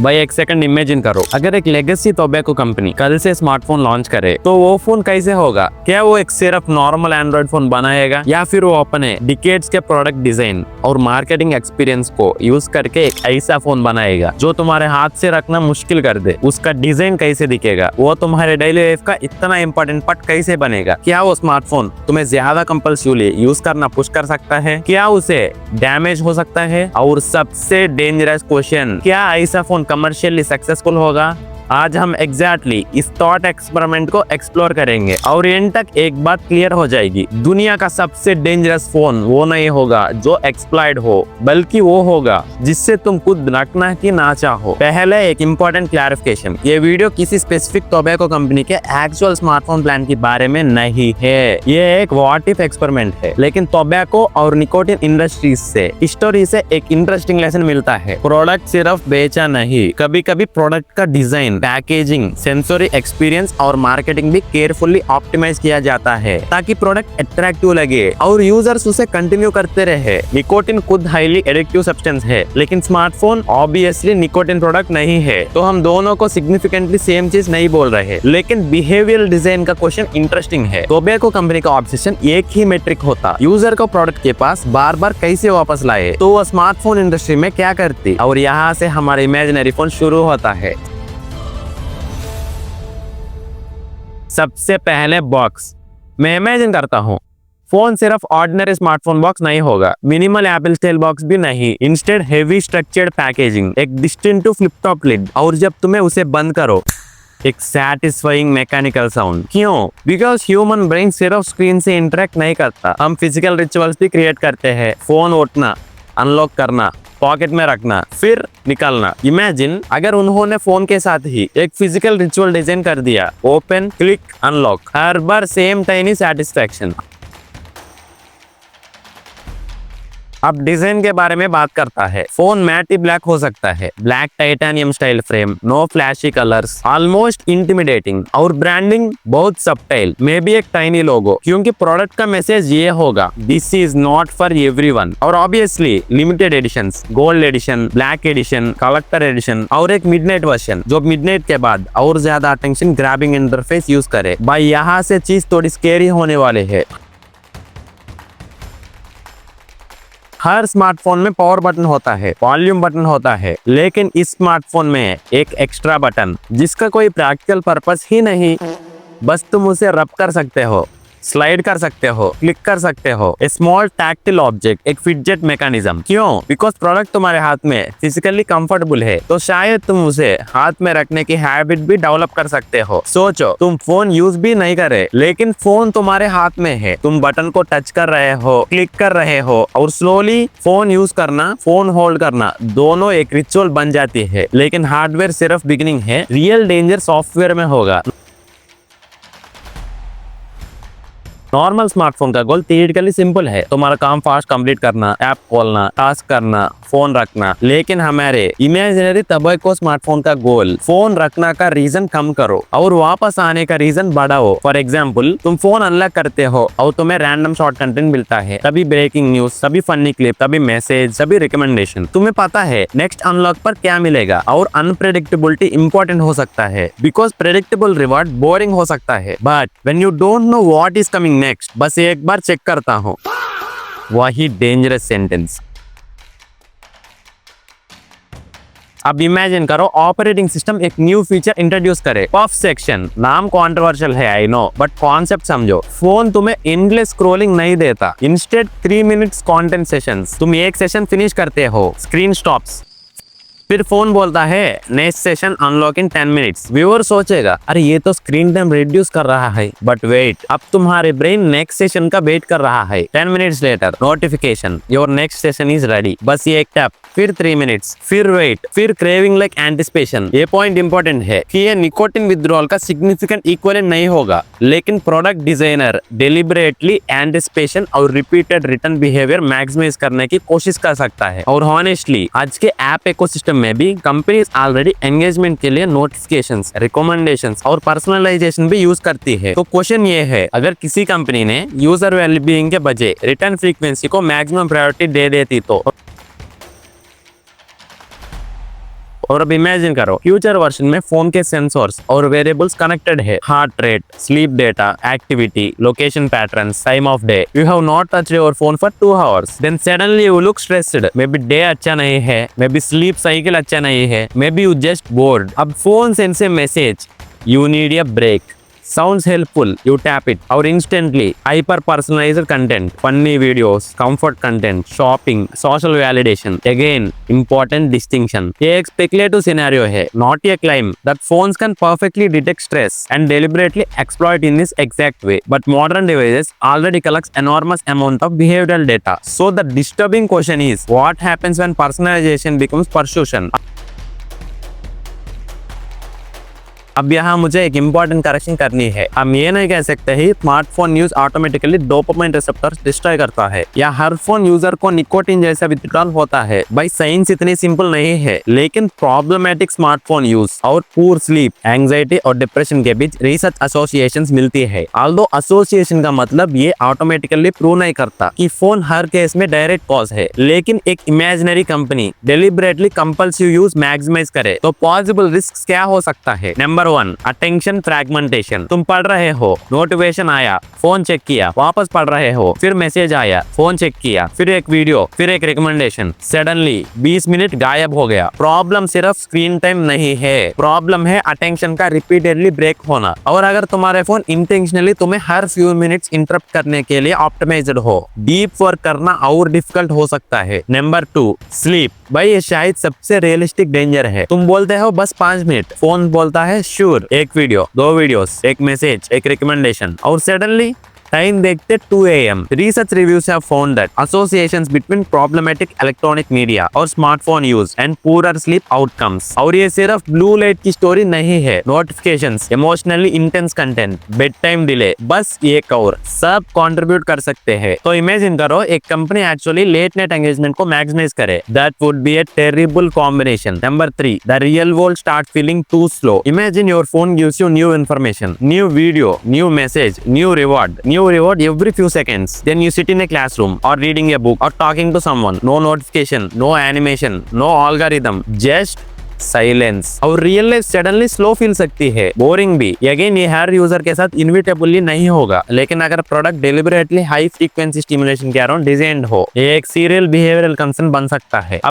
भाई एक second imagine करो, अगर एक लेगेसी टोबैको कंपनी कल से स्मार्टफोन लॉन्च करे तो वो फोन कैसे होगा? क्या वो एक सिर्फ नॉर्मल एंड्रॉइड फोन बनाएगा या फिर वो अपने डिकेड्स के प्रोडक्ट डिजाइन और मार्केटिंग एक्सपीरियंस को यूज करके एक ऐसा फोन बनाएगा जो तुम्हारे हाथ से रखना मुश्किल कर दे? उसका डिजाइन कैसे दिखेगा? वो तुम्हारे डेली लाइफ का इतना इंपॉर्टेंट पार्ट कैसे बनेगा? क्या वो स्मार्टफोन तुम्हें ज्यादा कंपल्सिवली यूज करना पुश कर सकता है? क्या उसे डैमेज हो सकता है? और सबसे डेंजरस क्वेश्चन, क्या ऐसा फोन कमर्शियली सक्सेसफुल होगा? आज हम एग्जैक्टली इस थॉट एक्सपेरिमेंट को एक्सप्लोर करेंगे और एंड तक एक बात क्लियर हो जाएगी, दुनिया का सबसे डेंजरस फोन वो नहीं होगा जो एक्सप्लॉइट हो, बल्कि वो होगा जिससे तुम खुद रखना की ना चाहो। पहले एक इम्पोर्टेंट क्लैरिफिकेशन, ये वीडियो किसी स्पेसिफिक टोबैको कंपनी के एक्चुअल स्मार्टफोन प्लान के बारे में नहीं है, ये एक व्हाट इफ एक्सपेरिमेंट है। लेकिन टोबैको और निकोटिन इंडस्ट्रीज से स्टोरी से एक इंटरेस्टिंग लेसन मिलता है। प्रोडक्ट सिर्फ बेचा नहीं, कभी कभी प्रोडक्ट का डिजाइन, पैकेजिंग, सेंसरी एक्सपीरियंस और मार्केटिंग भी केयरफुली ऑप्टिमाइज किया जाता है ताकि प्रोडक्ट अट्रैक्टिव लगे और यूजर्स उसे कंटिन्यू करते रहे। निकोटिन खुद हाईली एडिक्टिव सब्सटेंस है, लेकिन स्मार्टफोन ऑब्वियसली निकोटिन प्रोडक्ट नहीं है, तो हम दोनों को सिग्निफिकेंटली सेम चीज नहीं बोल रहे। लेकिन बिहेवियरल डिजाइन का क्वेश्चन इंटरेस्टिंग है। टोबैको कंपनी का ऑब्सेशन एक ही मेट्रिक होता, यूजर को प्रोडक्ट के पास बार बार कैसे वापस लाए। तो वो स्मार्टफोन इंडस्ट्री में क्या करती, और यहाँ से हमारा इमेजिनरी फोन शुरू होता है। सबसे पहले बॉक्स। मैं इमेजिन करता हूँ फोन सिर्फ ऑर्डिनरी स्मार्टफोन बॉक्स नहीं होगा, मिनिमल एप्पल स्टाइल बॉक्स भी नहीं, इंस्टेड हेवी स्ट्रक्चर्ड पैकेजिंग, एक डिस्टिंक्टिव फ्लिप टॉप लिड, और जब तुम्हें उसे बंद करो एक सैटिस्फाइंग मैकेनिकल साउंड। क्यों? बिकॉज ह्यूमन ब्रेन सिर्फ स्क्रीन से इंटरेक्ट नहीं करता, हम फिजिकल रिचुअल्स भी क्रिएट करते हैं। फोन उठना, अनलॉक करना, पॉकेट में रखना, फिर निकालना। इमेजिन अगर उन्होंने फोन के साथ ही एक फिजिकल रिचुअल डिजाइन कर दिया, ओपन, क्लिक, अनलॉक, हर बार सेम टाइनी सैटिस्फैक्शन। अब डिजाइन के बारे में बात करता है। फोन मैटी ब्लैक हो सकता है, black titanium style frame, no flashy colours, almost intimidating, और ब्रांडिंग बहुत सबटाइल, मे बी एक टाइनी लोगो, क्योंकि प्रोडक्ट का मैसेज ये होगा, this is not for everyone. और obviously limited editions, gold edition, black edition, collector edition, और एक मिडनाइट वर्जन जो मिडनाइट के बाद और ज्यादा अटेंशन ग्रैबिंग इंटरफेस यूज करे। भाई यहाँ से चीज थोड़ी स्केरी होने वाले है। हर स्मार्टफोन में पावर बटन होता है, वॉल्यूम बटन होता है, लेकिन इस स्मार्टफोन में एक एक्स्ट्रा बटन जिसका कोई प्रैक्टिकल पर्पस ही नहीं, बस तुम उसे रब कर सकते हो, स्लाइड कर सकते हो, क्लिक कर सकते हो। ए स्मॉल टैक्टिल ऑब्जेक्ट, एक फिडजेट मैकेनिज्म। क्यों? बिकॉज प्रोडक्ट तुम्हारे हाथ में फिजिकली कंफर्टेबल है, तो शायद तुम उसे हाथ में रखने की हैबिट भी डेवलप कर सकते हो। सोचो, तुम फोन यूज भी नहीं करे, लेकिन फोन तुम्हारे हाथ में है, तुम बटन को टच कर रहे हो, क्लिक कर रहे हो, और स्लोली फोन यूज करना, फोन होल्ड करना, दोनों एक रिचुअल बन जाती है। लेकिन हार्डवेयर सिर्फ बिगिनिंग है, रियल डेंजर सॉफ्टवेयर में होगा। नॉर्मल स्मार्टफोन का गोल थियोरेटिकली सिंपल है, तुम्हारा काम फास्ट कंप्लीट करना, ऐप खोलना, टास्क करना, फोन रखना। लेकिन हमारे इमेजिनरी टोबैको स्मार्टफोन का गोल फोन रखना का रीजन कम करो और वापस आने का रीजन बढ़ाओ। फॉर एग्जाम्पल, तुम फोन अनलॉक करते हो और तुम्हें रैंडम शॉर्ट कंटेंट मिलता है, कभी ब्रेकिंग न्यूज, कभी फनी क्लिप, कभी मैसेज, कभी रिकमेंडेशन। तुम्हें पता है नेक्स्ट अनलॉक पर क्या मिलेगा, और अनप्रेडिक्टेबिलिटी इंपॉर्टेंट हो सकता है, बिकॉज प्रेडिक्टेबल रिवॉर्ड बोरिंग हो सकता है। But when you don't know what is coming next, बस एक बार चेक करता हूं, वही डेंजरस सेंटेंस। अब इमेजिन करो ऑपरेटिंग सिस्टम एक न्यू फीचर इंट्रोड्यूस करे, पफ सेक्शन। नाम कंट्रोवर्शियल है, आई नो, बट कॉन्सेप्ट समझो। फोन तुम्हें एंडलेस स्क्रॉलिंग नहीं देता, इंस्टेड 3 मिनट्स कंटेंट सेशंस। तुम एक सेशन फिनिश करते हो, स्क्रीन स्टॉप्स, फिर फोन बोलता है नेक्स्ट सेशन अनलॉक इन 10 मिनट्स। व्यूअर सोचेगा, अरे ये तो स्क्रीन टाइम रिड्यूस कर रहा है, बट वेट, अब तुम्हारे ब्रेन नेक्स्ट सेशन का वेट कर रहा है। 10 minutes later notification, your next session is ready. बस ये एक टैप, फिर 3 मिनट्स, फिर वेट, फिर क्रेविंग लाइक एंटिसिपेशन। ये पॉइंट इंपॉर्टेंट है कि ये निकोटिन विड्रॉल का सिग्निफिकेंट इक्विवेलेंट नहीं होगा, लेकिन प्रोडक्ट डिजाइनर डिलिबरेटली एंटिसिपेशन और रिपीटेड रिटर्न बिहेवियर मैक्सिमाइज करने की कोशिश कर सकता है। और हॉनेस्टली आज के ऐप इकोसिस्टम में भी कंपनीज ऑलरेडी एंगेजमेंट के लिए नोटिफिकेशंस, रिकमेंडेशंस और पर्सनलाइजेशन भी यूज करती है। तो क्वेश्चन ये है, अगर किसी कंपनी ने यूजर वेलबीइंग के बजाय रिटर्न फ्रीक्वेंसी को मैक्सिमम प्रायोरिटी दे देती और अब इमेजिन करो फ्यूचर वर्जन में फोन के सेंसर्स और वेरिएबल्स कनेक्टेड है, heart rate, sleep data, activity, location patterns, time of day. You have not touched your phone for 2 hours. Then suddenly you look stressed. Maybe day अच्छा नहीं है, maybe sleep cycle अच्छा नहीं है, maybe you just bored. अब phone sends a message. You need a break. Sounds helpful. You tap it. Or instantly, hyper personalized content, funny videos, comfort content, shopping, social validation. Again, important distinction. ये एक speculative scenario है, not a claim that phones can perfectly detect stress and deliberately exploit in this exact way. But modern devices already collects enormous amount of behavioral data. So the disturbing question is, what happens when personalization becomes persuasion? अब यहाँ मुझे एक important correction करनी है. हम ये नहीं कह सकते ही smartphone use automatically dopamine receptors destroy करता है या हर फोन यूजर को निकोटिन जैसा विथड्रॉल होता है. भाई साइंस इतनी सिंपल नहीं है, लेकिन प्रॉब्लमेटिक स्मार्टफोन यूज और पूर स्लीप, एंजाइटी और डिप्रेशन के बीच रिसर्च एसोसिएशंस मिलती है. ऑल्दो एसोसिएशन का मतलब ये ऑटोमेटिकली प्रूव नहीं करता कि फोन हर केस में डायरेक्ट कॉज है, लेकिन एक imaginary company deliberately compulsive use maximise करे तो पॉसिबल रिस्क क्या हो सकता है. Number 1, attention fragmentation. तुम पढ़ रहे हो, नोटिफिकेशन आया, फोन चेक किया, वापस पढ़ रहे हो, फिर मैसेज आया, फोन चेक किया, फिर एक वीडियो, फिर एक रिकमेंडेशन, सडनली 20 मिनट गायब हो गया. प्रॉब्लम सिर्फ स्क्रीन टाइम नहीं है, प्रॉब्लम है अटेंशन का रिपीटेडली ब्रेक होना. और अगर तुम्हारे फोन इंटेंशनली तुम्हें हर फ्यू मिनट्स इंटरप्ट करने के लिए ऑप्टिमाइज्ड हो, डीप वर्क करना और डिफिकल्ट हो सकता है. Number 2, sleep. भाई ये शायद सबसे रियलिस्टिक डेंजर है. तुम बोलते हो बस 5 मिनट, फोन बोलता है श्योर, एक वीडियो, 2 वीडियोस, एक मैसेज, एक रिकमेंडेशन, और सडनली टाइम देखते 2 AM. Research reviews have found that associations between problematic electronic media और smartphone use and poorer sleep outcomes. और ये सिर्फ ब्लू लाइट की स्टोरी नहीं है. Notifications, emotionally intense content, bed time delay, बस एक और सब कंट्रीब्यूट कर सकते हैं. तो इमेजिन करो एक company actually late night engagement को मैक्सिमाइज करे. That would be a terrible combination. Number 3, the real world starts feeling too slow. Imagine your phone gives you new information, new video, new message, new reward every few seconds. Then you sit in a classroom or reading a book or talking to someone. No notification, no animation, no algorithm, just silence. और real life suddenly slow feel सकती है, boring भी. Again ये हर user के साथ इनविटेबली नहीं होगा, लेकिन अगर product deliberately high frequency stimulation के अराउंड डिजाइन्ड हो, ये एक सीरियल बिहेवियरल कंसर्न बन सकता है.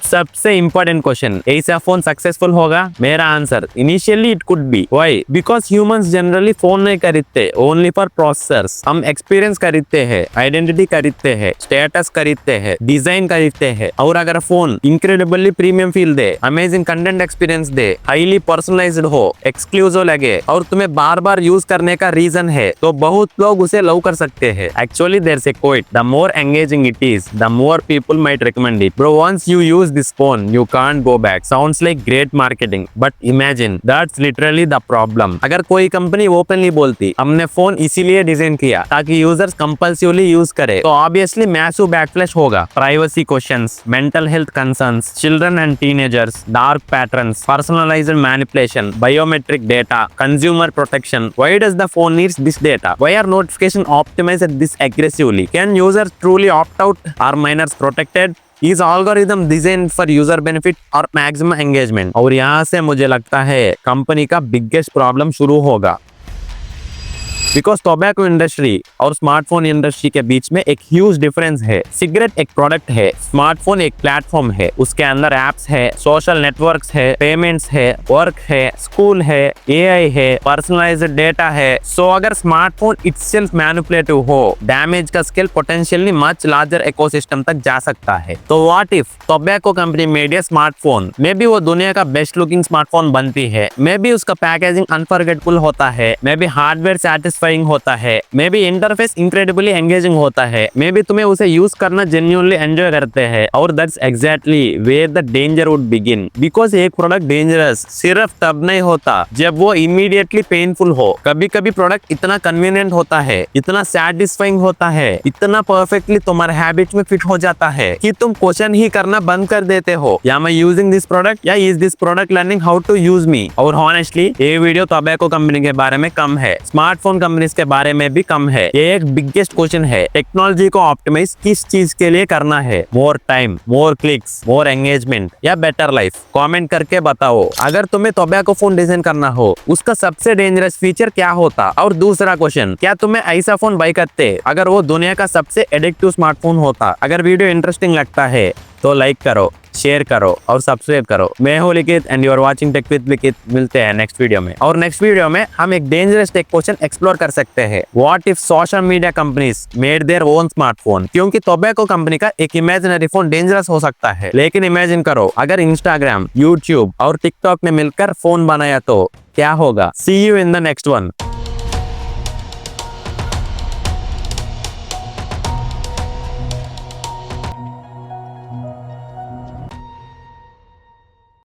सबसे इंपॉर्टेंट क्वेश्चन, ऐसा फोन सक्सेसफुल होगा? मेरा answer, initially it could be. Why? Because humans generally phone नहीं खरीदते ओनली फॉर प्रोसेसर्स. हम एक्सपीरियंस खरीदते हैं, आइडेंटिटी खरीदते हैं, स्टेटस खरीदते हैं, डिजाइन खरीदते हैं. और अगर फोन इनक्रेडिबली प्रीमियम फील दे, अमेजिंग कंटेंट एक्सपीरियंस दे, हाईली पर्सनलाइज्ड हो, एक्सक्लूसिव लगे और तुम्हें बार बार यूज करने का रीजन है, तो बहुत लोग उसे लव कर सकते हैं. Actually there is a quote, the more engaging it is, the more people might recommend it. Bro, once you use this phone, you can't go back. Sounds like great marketing, but imagine that's literally the problem. अगर कोई company openly बोलती हमने phone इसीलिए design किया ताकि users compulsively use करे, तो obviously massive बैकफ्लैश होगा. Privacy questions, mental health concerns, children and teenagers, dark patterns, personalised manipulation, biometric data, consumer protection. Why does the phone needs this data? Why are notification optimized this aggressively? Can users truly opt out? Are minors protected? Is algorithm designed for user benefit or maximum engagement? और यहाँ से मुझे लगता है company का biggest problem शुरू होगा. Because tobacco industry और स्मार्टफोन इंडस्ट्री के बीच में एक ह्यूज डिफरेंस है. सिगरेट एक प्रोडक्ट है, स्मार्टफोन एक प्लेटफॉर्म है. उसके अंदर एप्स है, सोशल नेटवर्क्स है, पेमेंट्स है, वर्क है, स्कूल है, एआई है, पर्सनलाइज्ड डेटा है. सो अगर स्मार्टफोन इटसेल्फ मैनिपुलेटिव हो, डैमेज का scale potentially much larger ecosystem तक जा सकता है. तो what if tobacco company made a smartphone? May be वो दुनिया का बेस्ट लुकिंग स्मार्टफोन बनती है, मे बी उसका पैकेजिंग अनफॉरगेटेबल होता है, मे बी हार्डवेयर सैटिस्फाइंग होता है, may be interface incredibly engaging होता है, मे बी तुम्हें उसे यूज करना जेन्युइनली एंजॉय करते हैं. और that's exactly where the danger would begin. Because एक प्रोडक्ट डेंजरस सिर्फ तब नहीं होता जब वो इमीडिएटली पेनफुल हो. कभी कभी प्रोडक्ट इतना कन्वीनियंट होता है, इतना सैटिस्फाइंग होता है, इतना परफेक्टली तुम्हारे हैबिट में फिट हो जाता है कि तुम क्वेश्चन ही करना बंद कर देते हो, या मैं यूजिंग दिस प्रोडक्ट, या is this product learning how to use me. और हॉनेस्टली ये वीडियो टोबैको कंपनी के बारे में कम है, स्मार्टफोन कंपनीज के बारे में भी कम है। ये एक बिगेस्ट क्वेश्चन है। टेक्नोलॉजी को ऑप्टिमाइज किस चीज के लिए करना है? मोर टाइम, मोर क्लिक्स, मोर एंगेजमेंट या बेटर लाइफ? कमेंट करके बताओ। अगर तुम्हें टोबैको फोन डिजाइन करना हो, उसका सबसे डेंजरस फीचर क्या होता? और दूसरा क्वेश्चन, क्या तुम्हें ऐसा फोन बाय करते अगर वो दुनिया का सबसे एडिक्टिव स्मार्टफोन होता? अगर वीडियो इंटरेस्टिंग लगता है तो लाइक करो, शेयर करो और सब्सक्राइब करो। मैं हूं Likhit and you are watching tech with Likhit. मिलते हैं नेक्स्ट वीडियो में। और नेक्स्ट वीडियो में हम एक डेंजरस टेक क्वेश्चन एक्सप्लोर कर सकते हैं। What if social media companies made their own smartphone? क्योंकि टोबैको कंपनी का एक इमेजिनरी फोन डेंजरस हो सकता है, लेकिन इमेजिन करो अगर इंस्टाग्राम, यूट्यूब और टिकटॉक ने मिलकर फोन बनाया तो क्या होगा? See you in the next one.